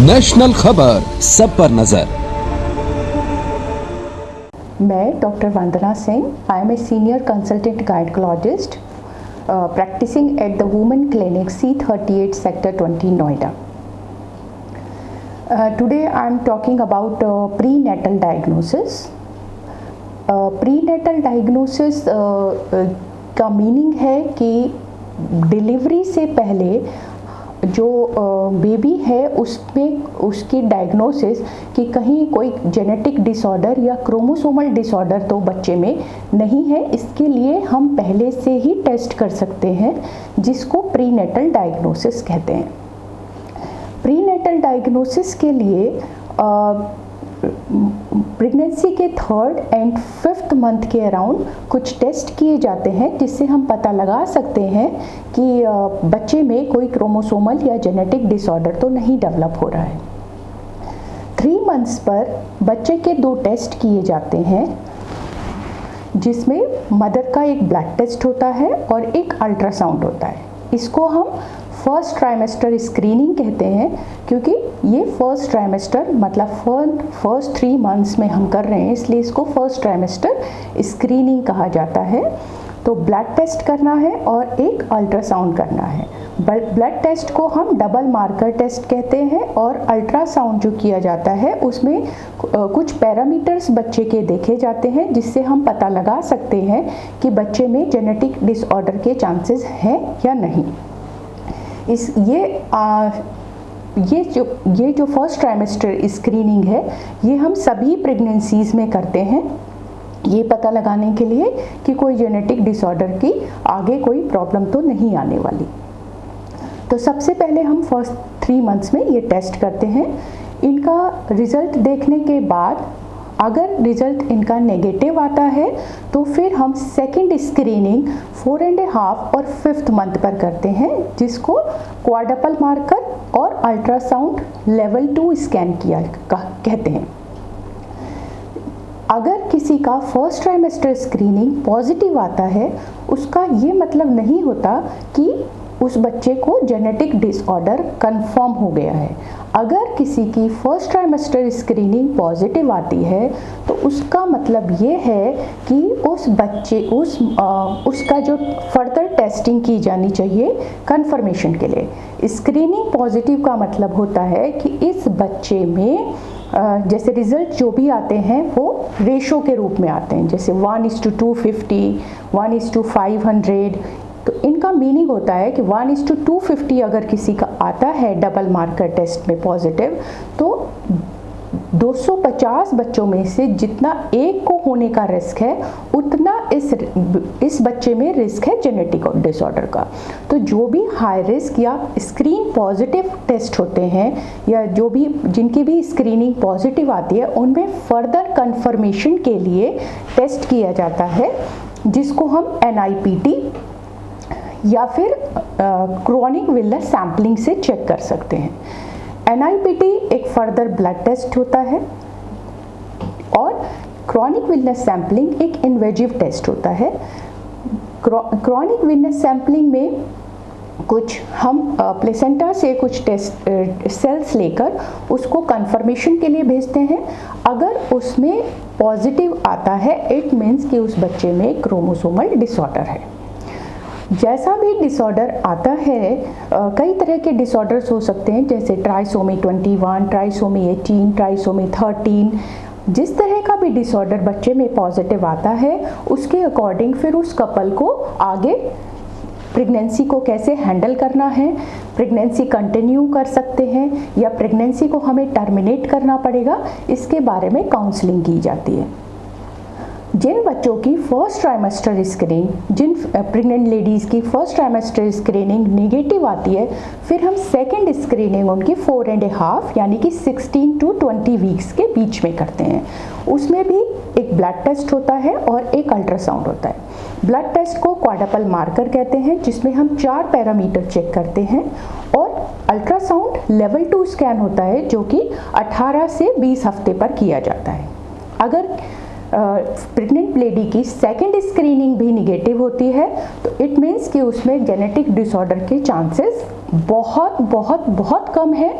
National खबर, सब पर नजर। मैं doctor Vandana Singh. I am a senior consultant gynaecologist practicing at the Women Clinic C38 Sector 20 Noida. Today I am talking about prenatal diagnosis. Prenatal diagnosis का meaning है कि delivery से पहले जो बेबी है उसमें उसकी डायग्नोसिस कि कहीं कोई जेनेटिक डिसऑर्डर या क्रोमोसोमल डिसऑर्डर तो बच्चे में नहीं है, इसके लिए हम पहले से ही टेस्ट कर सकते हैं, जिसको प्रीनेटल डायग्नोसिस कहते हैं। प्रीनेटल डायग्नोसिस के लिए प्रेगनेंसी के 3rd एंड 5th मंथ के अराउंड कुछ टेस्ट किए जाते हैं, जिससे हम पता लगा सकते हैं कि बच्चे में कोई क्रोमोसोमल या जेनेटिक डिसऑर्डर तो नहीं डेवलप हो रहा है। 3 मंथ्स पर बच्चे के 2 टेस्ट किए जाते हैं, जिसमें मदर का एक ब्लड टेस्ट होता है और एक अल्ट्रासाउंड होता है। इसको हम फर्स्ट ट्राइमेस्टर स्क्रीनिंग कहते हैं, क्योंकि ये फर्स्ट ट्राइमेस्टर मतलब फर्स्ट 3 मंथ्स में हम कर रहे हैं, इसलिए इसको फर्स्ट ट्राइमेस्टर स्क्रीनिंग कहा जाता है। तो ब्लड टेस्ट करना है और एक अल्ट्रासाउंड करना है। ब्लड टेस्ट को हम डबल मार्कर टेस्ट कहते हैं और अल्ट्रासाउंड जो किया जाता है उसमें कुछ पैरामीटर्स बच्चे के देखे जाते हैं, जिससे हम पता लगा सकते हैं कि बच्चे में जेनेटिक डिसऑर्डर के चांसेस हैं या नहीं। ये जो फर्स्ट ट्राइमेस्टर स्क्रीनिंग है, ये हम सभी प्रेगनेंसीज में करते हैं, ये पता लगाने के लिए कि कोई जेनेटिक डिसऑर्डर की आगे कोई प्रॉब्लम तो नहीं आने वाली। तो सबसे पहले हम फर्स्ट 3 मंथ्स में ये टेस्ट करते हैं। इनका रिजल्ट देखने के बाद अगर रिजल्ट इनका नेगेटिव आता है तो फिर हम सेकंड स्क्रीनिंग 4.5 और 5th मंथ पर करते हैं, जिसको क्वाड्रपल मार्कर और अल्ट्रासाउंड लेवल 2 स्कैन किया कहते हैं। अगर किसी का फर्स्ट ट्राइमेस्टर स्क्रीनिंग पॉजिटिव आता है, उसका ये मतलब नहीं होता कि उस बच्चे को जेनेटिक डिसऑर्डर कंफर्म हो गया है। अगर किसी की फर्स्ट ट्राइमेस्टर स्क्रीनिंग पॉजिटिव आती है तो उसका मतलब ये है कि उस बच्चे उसका जो फर्दर टेस्टिंग की जानी चाहिए कंफर्मेशन के लिए। स्क्रीनिंग पॉजिटिव का मतलब होता है कि इस बच्चे में जैसे रिजल्ट जो भी आते हैं वो रेशो के रूप में आते हैं, जैसे 1:250, 1:500। तो इनका मीनिंग होता है कि 1:250 अगर किसी का आता है डबल मार्कर टेस्ट में पॉजिटिव, तो 250 बच्चों में से जितना एक को होने का रिस्क है, उतना इस बच्चे में रिस्क है जेनेटिक डिसऑर्डर का। तो जो भी हाई रिस्क या स्क्रीन पॉजिटिव टेस्ट होते हैं या जो भी जिनकी भी स्क्रीनिंग पॉजिटिव आती है, उनमें फर्दर कंफर्मेशन के लिए टेस्ट किया जाता है, जिसको हम NIPT या फिर क्रॉनिक विलनेस सैम्पलिंग से चेक कर सकते हैं। NIPT एक फर्दर ब्लड टेस्ट होता है और क्रॉनिक विलनेस सैम्पलिंग एक इन्वेजिव टेस्ट होता है। क्रॉनिक विलनेस सैम्पलिंग में कुछ हम प्लेसेंटा से कुछ टेस्ट सेल्स लेकर उसको कंफर्मेशन के लिए भेजते हैं। अगर उसमें पॉजिटिव आता है, इट मीन्स कि उस बच्चे में क्रोमोसोमल डिसऑर्डर है। जैसा भी डिसऑर्डर आता है, कई तरह के डिसऑर्डर्स हो सकते हैं, जैसे ट्राइसोमी 21, ट्राइसोमी 18, ट्राइसोमी 13। जिस तरह का भी डिसऑर्डर बच्चे में पॉजिटिव आता है, उसके अकॉर्डिंग फिर उस कपल को आगे प्रेगनेंसी को कैसे हैंडल करना है, प्रेगनेंसी कंटिन्यू कर सकते हैं या प्रेगनेंसी को हमें टर्मिनेट करना पड़ेगा, इसके बारे में काउंसलिंग की जाती है। जिन बच्चों की फर्स्ट ट्राइमेस्टर स्क्रीनिंग, जिन प्रेग्नेंट लेडीज़ की फर्स्ट ट्राइमेस्टर स्क्रीनिंग नेगेटिव आती है, फिर हम सेकंड स्क्रीनिंग उनकी 4.5 यानी कि 16 to 20 वीक्स के बीच में करते हैं। उसमें भी एक ब्लड टेस्ट होता है और एक अल्ट्रासाउंड होता है। ब्लड टेस्ट को क्वाड्रपल मार्कर कहते हैं, जिसमें हम 4 पैरामीटर चेक करते हैं, और अल्ट्रासाउंड लेवल 2 स्कैन होता है, जो कि 18 से 20 हफ्ते पर किया जाता है। अगर प्रेग्नेंट लेडी की सेकंड स्क्रीनिंग भी निगेटिव होती है तो इट मीन्स कि उसमें जेनेटिक डिसऑर्डर के चांसेस बहुत बहुत बहुत कम है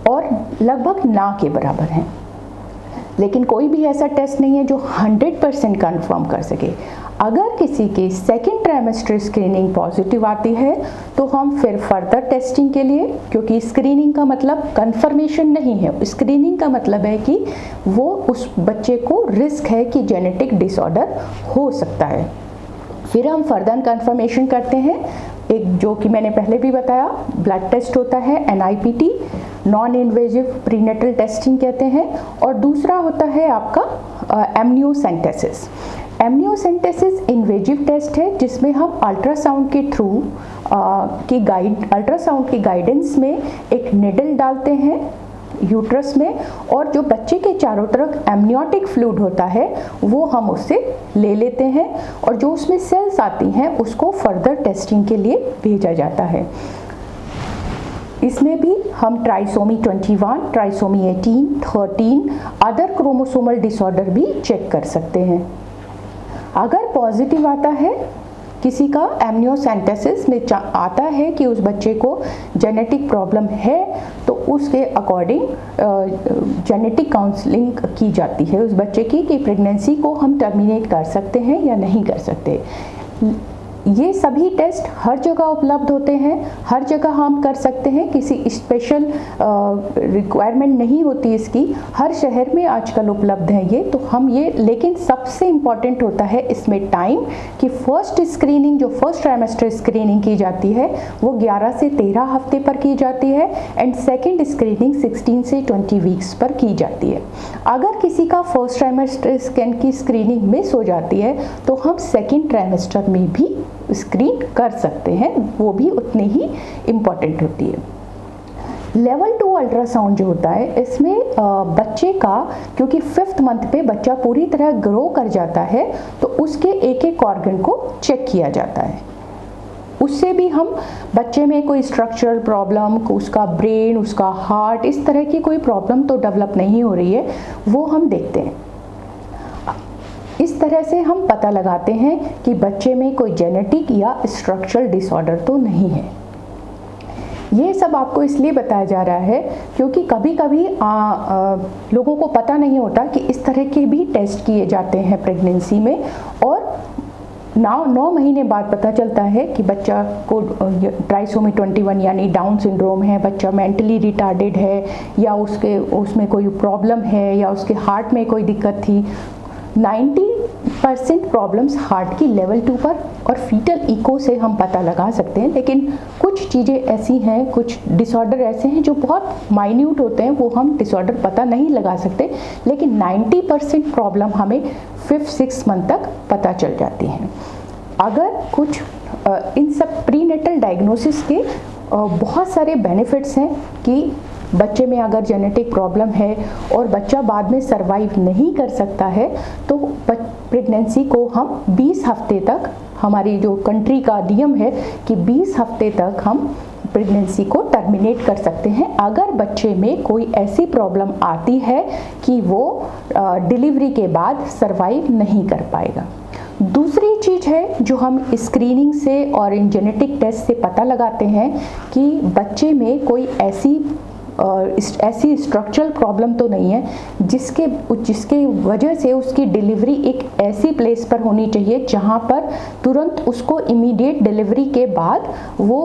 और लगभग ना के बराबर हैं। लेकिन कोई भी ऐसा टेस्ट नहीं है जो 100% कंफर्म कर सके। अगर किसी के सेकेंड ट्राइमेस्टर स्क्रीनिंग पॉजिटिव आती है तो हम फिर फर्दर टेस्टिंग के लिए, क्योंकि स्क्रीनिंग का मतलब कंफर्मेशन नहीं है, स्क्रीनिंग का मतलब है कि वो उस बच्चे को रिस्क है कि जेनेटिक डिसऑर्डर हो सकता है, फिर हम फर्दर कंफर्मेशन करते हैं। एक जो कि मैंने पहले भी बताया, ब्लड टेस्ट होता है NIPT, non invasive prenatal testing कहते हैं, और दूसरा होता है आपका एमनियोसेंटेसिस। एमनियोसेंटेसिस इन्वेजिव टेस्ट है जिसमें हम अल्ट्रासाउंड के थ्रू अल्ट्रासाउंड की गाइडेंस में एक निडल डालते हैं यूट्रस में, और जो बच्चे के चारों तरफ एमनियोटिक फ्लूइड होता है वो हम उससे ले लेते हैं, और जो उसमें सेल्स आती हैं उसको फर्दर टेस्टिंग के लिए भेजा जाता है। इसमें भी हम trisomy 21, trisomy 18, 13 other chromosomal disorder भी चेक कर सकते हैं। अगर पॉजिटिव आता है किसी का एमनियोसेंटेसिस में आता है कि उस बच्चे को जेनेटिक प्रॉब्लम है, तो उसके अकॉर्डिंग जेनेटिक काउंसलिंग की जाती है उस बच्चे की कि प्रेगनेंसी को हम टर्मिनेट कर सकते हैं या नहीं कर सकते। ये सभी टेस्ट हर जगह उपलब्ध होते हैं, हर जगह हम कर सकते हैं, किसी स्पेशल रिक्वायरमेंट नहीं होती इसकी, हर शहर में आजकल उपलब्ध है ये। तो हम ये, लेकिन सबसे इम्पॉर्टेंट होता है इसमें टाइम, कि फर्स्ट स्क्रीनिंग जो फर्स्ट ट्राइमेस्टर स्क्रीनिंग की जाती है वो 11 से 13 हफ्ते पर की जाती है, एंड सेकेंड स्क्रीनिंग 16 से 20 वीक्स पर की जाती है। अगर किसी का फर्स्ट ट्राइमेस्टर स्कैन की स्क्रीनिंग मिस हो जाती है तो हम सेकेंड ट्राइमेस्टर में भी स्क्रीन कर सकते हैं, वो भी उतनी ही इम्पॉर्टेंट होती है। लेवल 2 अल्ट्रासाउंड जो होता है, इसमें बच्चे का, क्योंकि 5th मंथ पे बच्चा पूरी तरह ग्रो कर जाता है तो उसके एक एक ऑर्गन को चेक किया जाता है। उससे भी हम बच्चे में कोई स्ट्रक्चरल प्रॉब्लम, उसका ब्रेन, उसका हार्ट, इस तरह की कोई प्रॉब्लम तो डेवलप नहीं हो रही है, वो हम देखते हैं। इस तरह से हम पता लगाते हैं कि बच्चे में कोई जेनेटिक या स्ट्रक्चरल डिसऑर्डर तो नहीं है। ये सब आपको इसलिए बताया जा रहा है क्योंकि कभी कभी लोगों को पता नहीं होता कि इस तरह के भी टेस्ट किए जाते हैं प्रेगनेंसी में, और 9 महीने बाद पता चलता है कि बच्चा को ट्राइसोमी 21 यानी डाउन सिंड्रोम है, बच्चा मेंटली रिटार्डेड है, या उसमें कोई प्रॉब्लम है, या उसके हार्ट में कोई दिक्कत थी। 90% प्रॉब्लम्स हार्ट की लेवल 2 पर और फीटल इको से हम पता लगा सकते हैं, लेकिन कुछ चीज़ें ऐसी हैं, कुछ डिसऑर्डर ऐसे हैं जो बहुत माइन्यूट होते हैं, वो हम डिसऑर्डर पता नहीं लगा सकते, लेकिन 90% प्रॉब्लम हमें 5-6 मंथ तक पता चल जाती हैं। अगर कुछ इन सब प्रीनेटल डायग्नोसिस के बहुत सारे बेनिफिट्स हैं कि बच्चे में अगर जेनेटिक प्रॉब्लम है और बच्चा बाद में सरवाइव नहीं कर सकता है तो प्रेगनेंसी को हम 20 हफ्ते तक, हमारी जो कंट्री का नियम है कि 20 हफ्ते तक हम प्रेगनेंसी को टर्मिनेट कर सकते हैं अगर बच्चे में कोई ऐसी प्रॉब्लम आती है कि वो डिलीवरी के बाद सरवाइव नहीं कर पाएगा। दूसरी चीज़ है जो हम स्क्रीनिंग से और इन जेनेटिक टेस्ट से पता लगाते हैं कि बच्चे में कोई ऐसी स्ट्रक्चरल प्रॉब्लम तो नहीं है जिसके वजह से उसकी डिलीवरी एक ऐसी प्लेस पर होनी चाहिए जहां पर तुरंत उसको इमीडिएट डिलीवरी के बाद वो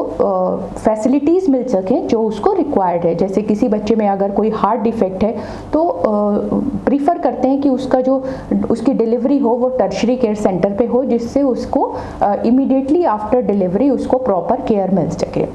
फैसिलिटीज़ मिल सकें जो उसको रिक्वायर्ड है। जैसे किसी बच्चे में अगर कोई हार्ट डिफेक्ट है तो प्रीफर करते हैं कि उसकी डिलीवरी हो वो टर्शरी केयर सेंटर पे हो, जिससे उसको इमीडिएटली आफ्टर डिलीवरी उसको प्रॉपर केयर मिल सके।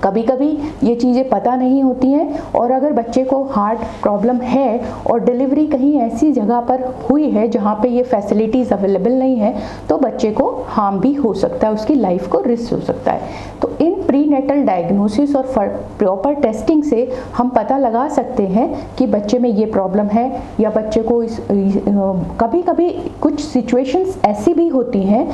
कभी कभी ये चीज़ें पता नहीं होती हैं और अगर बच्चे को हार्ट प्रॉब्लम है और डिलीवरी कहीं ऐसी जगह पर हुई है जहाँ पे ये फैसिलिटीज़ अवेलेबल नहीं है तो बच्चे को हार्म भी हो सकता है, उसकी लाइफ को रिस्क हो सकता है। तो इन प्रीनेटल डायग्नोसिस और प्रॉपर टेस्टिंग से हम पता लगा सकते हैं कि बच्चे में ये प्रॉब्लम है या बच्चे को कभी कभी कुछ सिचुएशंस ऐसी भी होती हैं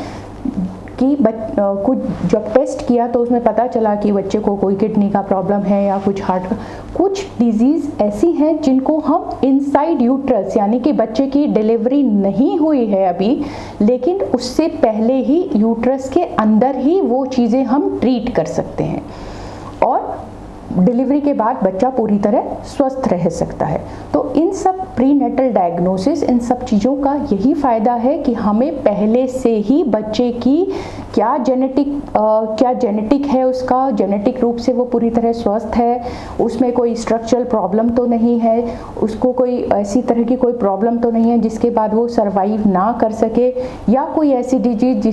कि कुछ जब टेस्ट किया तो उसमें पता चला कि बच्चे को कोई किडनी का प्रॉब्लम है या कुछ हार्ट का, कुछ डिजीज़ ऐसी हैं जिनको हम इनसाइड यूट्रस यानी कि बच्चे की डिलीवरी नहीं हुई है अभी, लेकिन उससे पहले ही यूट्रस के अंदर ही वो चीज़ें हम ट्रीट कर सकते हैं। और डिलीवरी के बाद बच्चा पूरी तरह स्वस्थ रह सकता है। तो इन सब प्रीनेटल डायग्नोसिस, इन सब चीज़ों का यही फ़ायदा है कि हमें पहले से ही बच्चे की क्या जेनेटिक है, उसका जेनेटिक रूप से वो पूरी तरह स्वस्थ है, उसमें कोई स्ट्रक्चरल प्रॉब्लम तो नहीं है, उसको कोई ऐसी तरह की कोई प्रॉब्लम तो नहीं है जिसके बाद वो सरवाइव ना कर सके, या कोई ऐसी डिजीज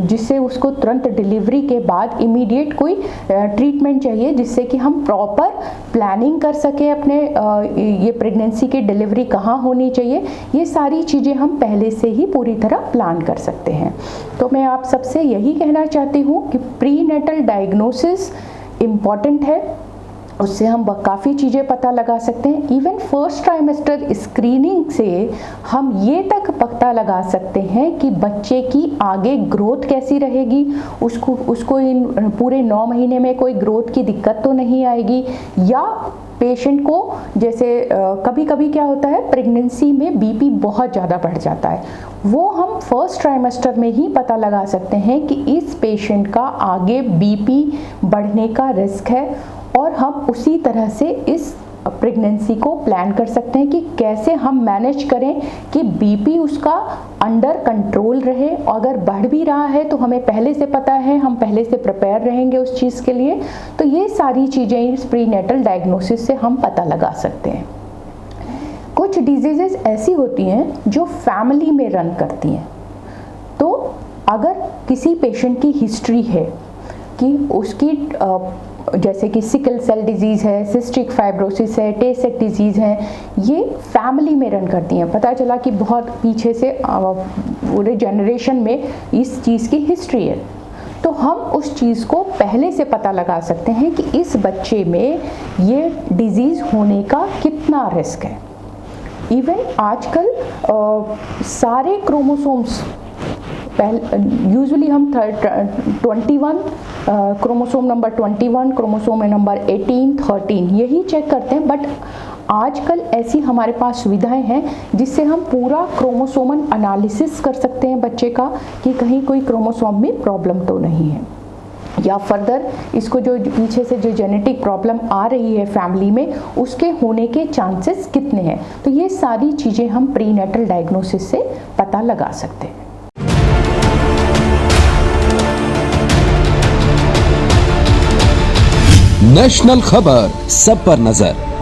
जिससे उसको तुरंत डिलीवरी के बाद इमीडिएट कोई ट्रीटमेंट चाहिए, जिससे कि हम प्रॉपर प्लानिंग कर सके अपने ये प्रेगनेंसी की डिलीवरी कहाँ होनी चाहिए। ये सारी चीज़ें हम पहले से ही पूरी तरह प्लान कर सकते हैं। तो मैं आप सबसे यही कहना चाहती हूँ कि प्रीनेटल डायग्नोसिस इम्पॉर्टेंट है, उससे हम काफ़ी चीज़ें पता लगा सकते हैं। इवन फर्स्ट ट्राइमेस्टर स्क्रीनिंग से हम ये तक पता लगा सकते हैं कि बच्चे की आगे ग्रोथ कैसी रहेगी, उसको इन पूरे 9 महीने में कोई ग्रोथ की दिक्कत तो नहीं आएगी, या पेशेंट को जैसे कभी कभी क्या होता है प्रेगनेंसी में बीपी बहुत ज़्यादा बढ़ जाता है, वो हम फर्स्ट ट्राइमेस्टर में ही पता लगा सकते हैं कि इस पेशेंट का आगे बीपी बढ़ने का रिस्क है, और हम उसी तरह से इस प्रेगनेंसी को प्लान कर सकते हैं कि कैसे हम मैनेज करें कि बीपी उसका अंडर कंट्रोल रहे। अगर बढ़ भी रहा है तो हमें पहले से पता है, हम पहले से प्रिपेयर रहेंगे उस चीज़ के लिए। तो ये सारी चीज़ें इस प्रीनेटल डायग्नोसिस से हम पता लगा सकते हैं। कुछ डिजीजेस ऐसी होती हैं जो फैमिली में रन करती हैं। तो अगर किसी पेशेंट की हिस्ट्री है कि उसकी जैसे कि सिकल सेल डिजीज़ है, सिस्टिक फाइब्रोसिस है, टे सेक डिजीज़ है, ये फैमिली में रन करती हैं। पता चला कि बहुत पीछे से पूरे जनरेशन में इस चीज़ की हिस्ट्री है, तो हम उस चीज़ को पहले से पता लगा सकते हैं कि इस बच्चे में ये डिजीज़ होने का कितना रिस्क है। इवन आजकल सारे क्रोमोसोम्स यूजुअली हम 21 क्रोमोसोम नंबर 21, क्रोमोसोम नंबर 18, 13 यही चेक करते हैं, बट आजकल ऐसी हमारे पास सुविधाएं हैं जिससे हम पूरा क्रोमोसोमल एनालिसिस कर सकते हैं बच्चे का कि कहीं कोई क्रोमोसोम में प्रॉब्लम तो नहीं है, या फर्दर इसको जो पीछे से जो जेनेटिक प्रॉब्लम आ रही है फैमिली में उसके होने के चांसेस कितने हैं। तो ये सारी चीज़ें हम प्रीनेटल डायग्नोसिस से पता लगा सकते हैं। नेशनल खबर, सब पर नजर।